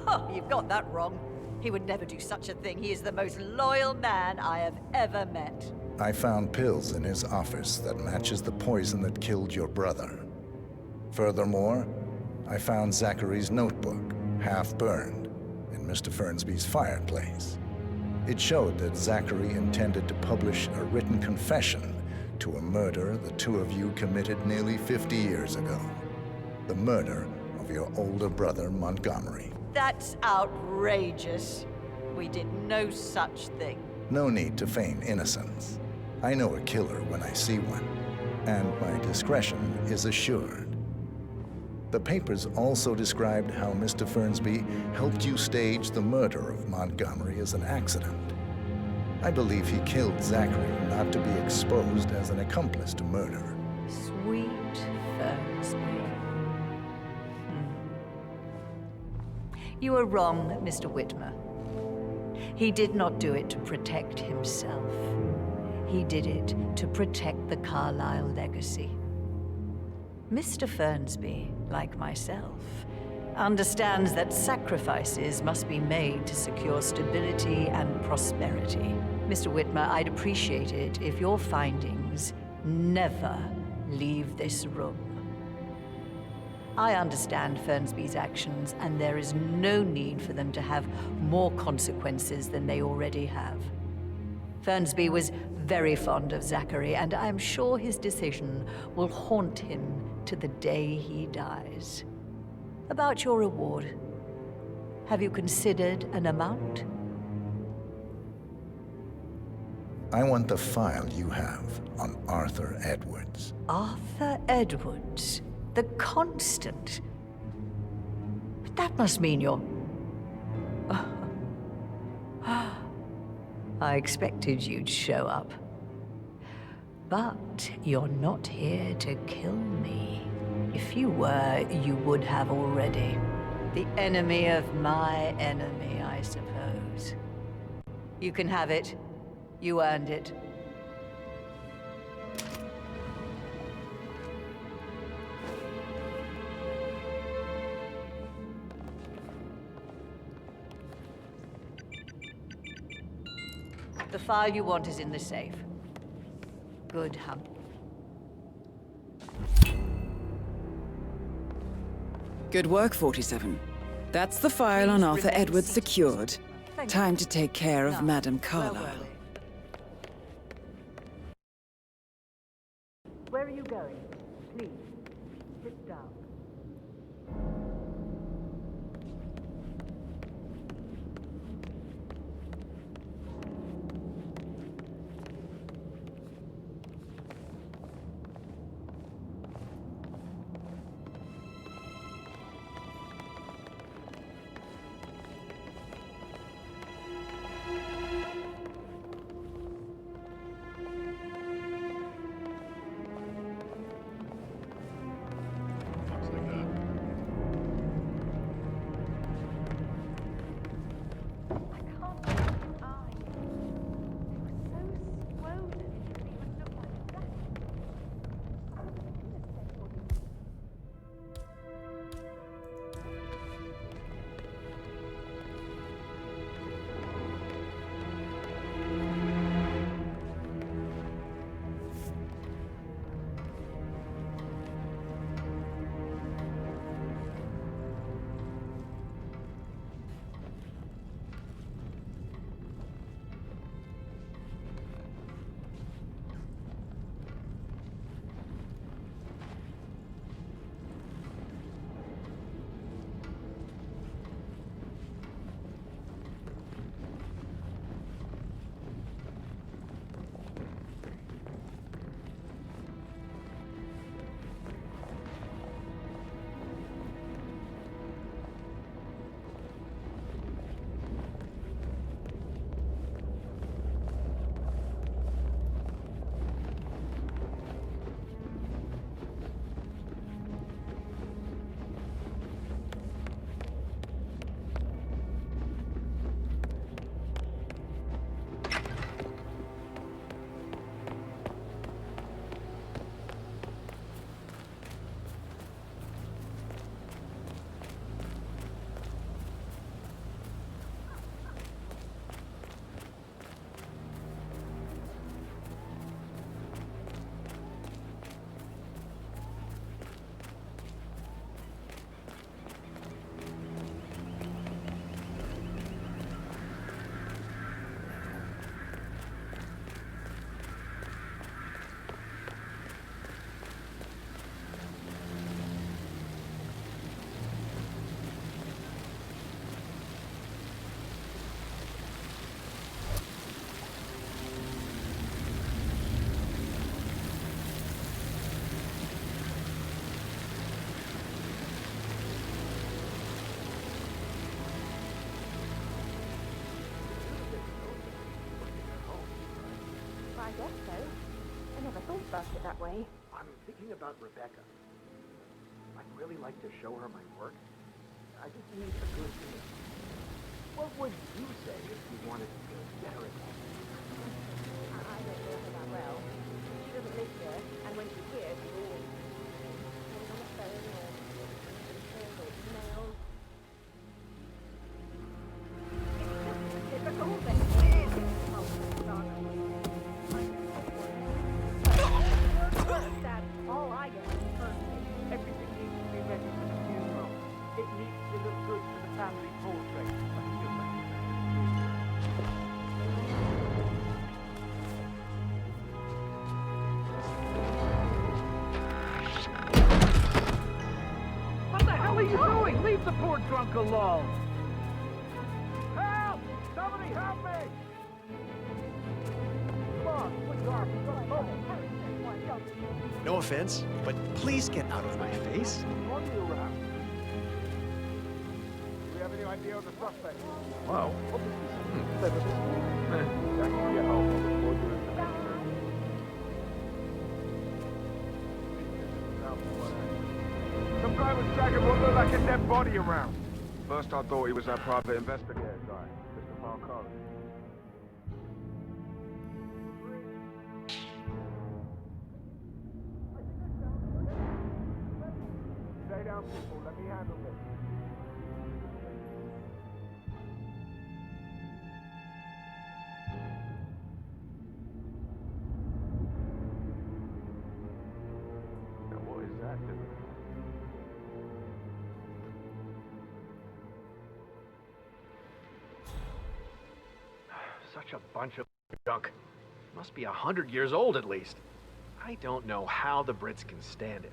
Oh, you've got that wrong. He would never do such a thing. He is the most loyal man I have ever met. I found pills in his office that matches the poison that killed your brother. Furthermore, I found Zachary's notebook, half burned, in Mr. Fernsby's fireplace. It showed that Zachary intended to publish a written confession to a murder the two of you committed nearly 50 years ago. The murder of your older brother, Montgomery. That's outrageous. We did no such thing. No need to feign innocence. I know a killer when I see one, and my discretion is assured. The papers also described how Mr. Fernsby helped you stage the murder of Montgomery as an accident. I believe he killed Zachary not to be exposed as an accomplice to murder. Sweet Fernsby. You are wrong, Mr. Whitmer. He did not do it to protect himself. He did it to protect the Carlyle legacy. Mr. Fernsby, like myself, understands that sacrifices must be made to secure stability and prosperity. Mr. Whitmer, I'd appreciate it if your findings never leave this room. I understand Fernsby's actions, and there is no need for them to have more consequences than they already have. Fernsby was very fond of Zachary, and I'm sure his decision will haunt him to the day he dies. About your reward, have you considered an amount? I want the file you have on Arthur Edwards. Arthur Edwards, the Constant. But that must mean you're... I expected you'd show up. But you're not here to kill me. If you were, you would have already. The enemy of my enemy, I suppose. You can have it. You earned it. The file you want is in the safe. Good hunt. Good work, 47. That's the file on Arthur Edwards secured. Time to take care of Madame Carlyle. Where are you going? Please, sit down. I guess so. I never thought about it that way. I'm thinking about Rebecca. I'd really like to show her my work. I just need a good deal. What would you say if you wanted to get her attention? I don't know her that well. She doesn't live here, and when she's here, she's always on the phone or emails. It's a cool thing. That's all I get. Everything needs to be ready for the funeral. It needs to look good for the family portrait. What the hell are you doing? Leave the poor drunk alone. Help! Somebody help me! Come on, put your arms up. No offense, but please get out of my face. On you, Ram. Do we have any idea of the suspect? Well, Clever business. Jack will get home before you Some guy was dragging what looked like a dead body around. first I thought he was that private investigator guy, Mr. Marconi. Stay down, people. Let me handle this. Now what is that doing? Such a bunch of junk. Must be 100 years old at least. I don't know how the Brits can stand it.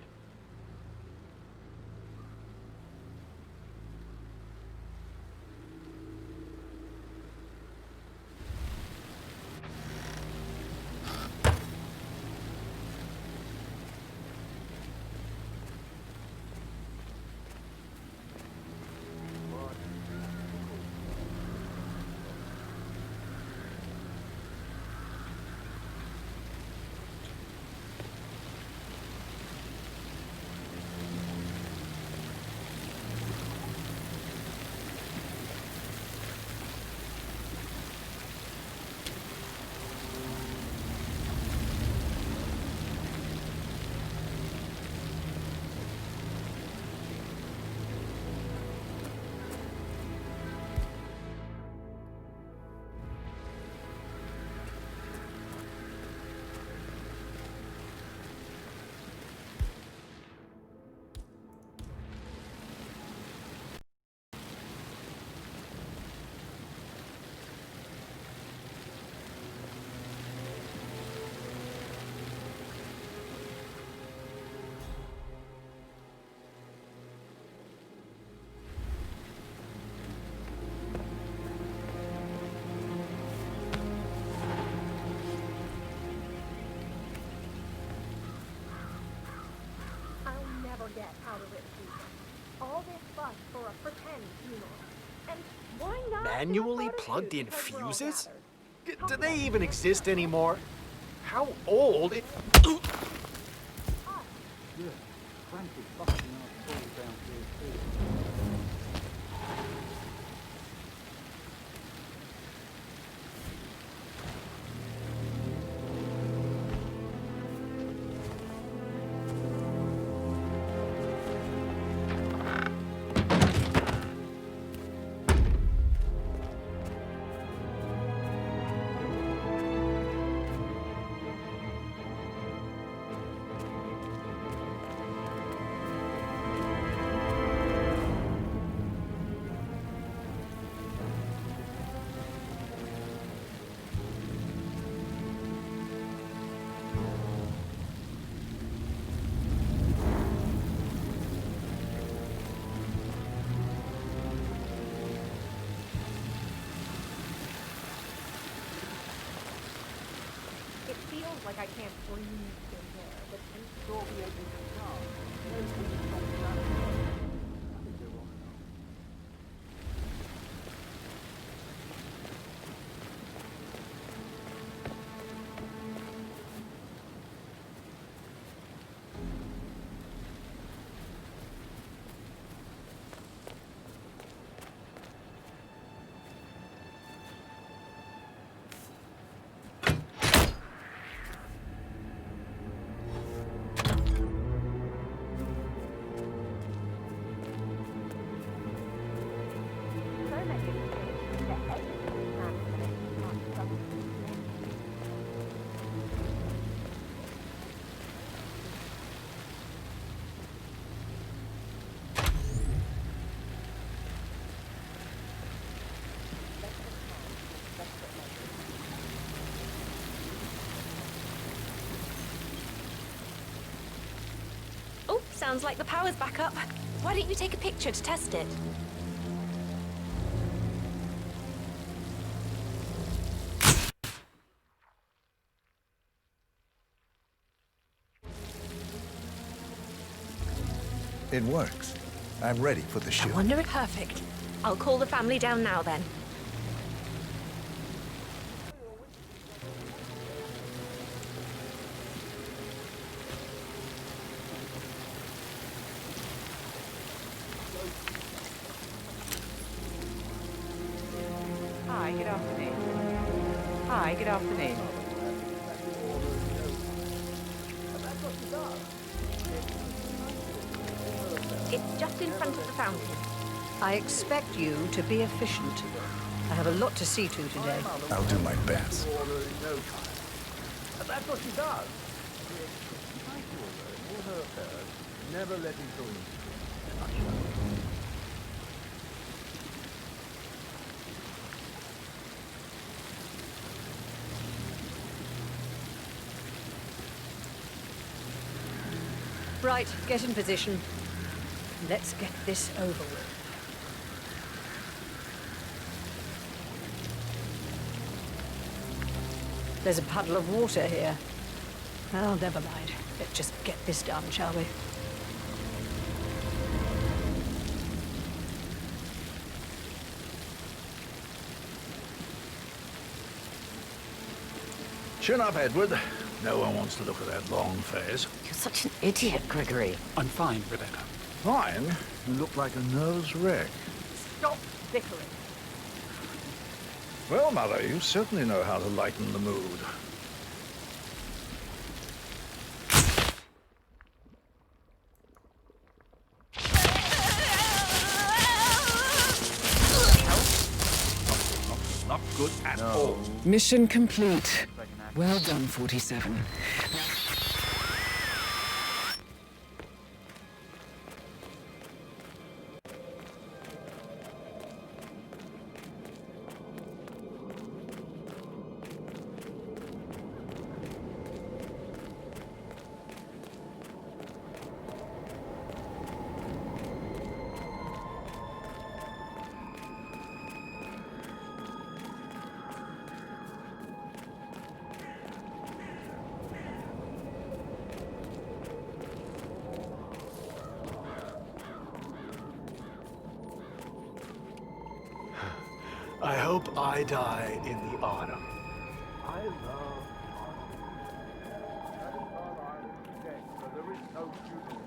Get out of it, people. All this fuss for a pretend funeral. And why not Manually plugged in fuses? Do they even exist anymore? How old it... Yeah, Frankie busting our balls down here too. Like I can't breathe in there, but You'll be able to know. Sounds like the power's back up. Why don't you take a picture to test it? It works. I'm ready for the shoot. Perfect. I'll call the family down now then. Hi, good afternoon. Hi, good afternoon. It's just in front of the fountain. I expect you to be efficient. I have a lot to see to today. I'll do my best. That's what she does. Try to alert all her affairs. Never let him go in. Right, get in position. Let's get this over with. There's a puddle of water here. Well, never mind. Let's just get this done, shall we? Chin up, Edward. No one wants to look at that long face. You're such an idiot, Gregory. I'm fine, Rebecca. Fine. You look like a nervous wreck. Stop bickering. Well, Mother, you certainly know how to lighten the mood. Not good at all. Mission complete. Well done, 47. I hope I die in the autumn. I love dead, so there is no funeral.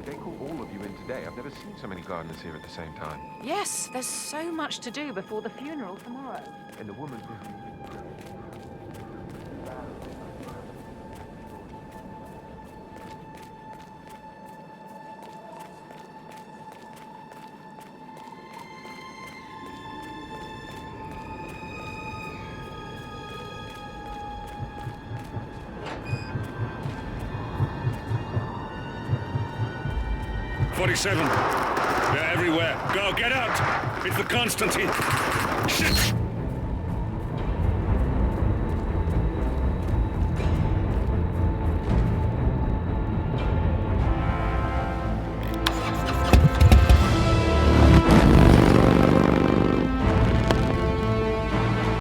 They call all of you in today. I've never seen so many gardeners here at the same time. Yes, there's so much to do before the funeral tomorrow. And the woman... They're everywhere. Go, get out! It's the Constantine. Shit!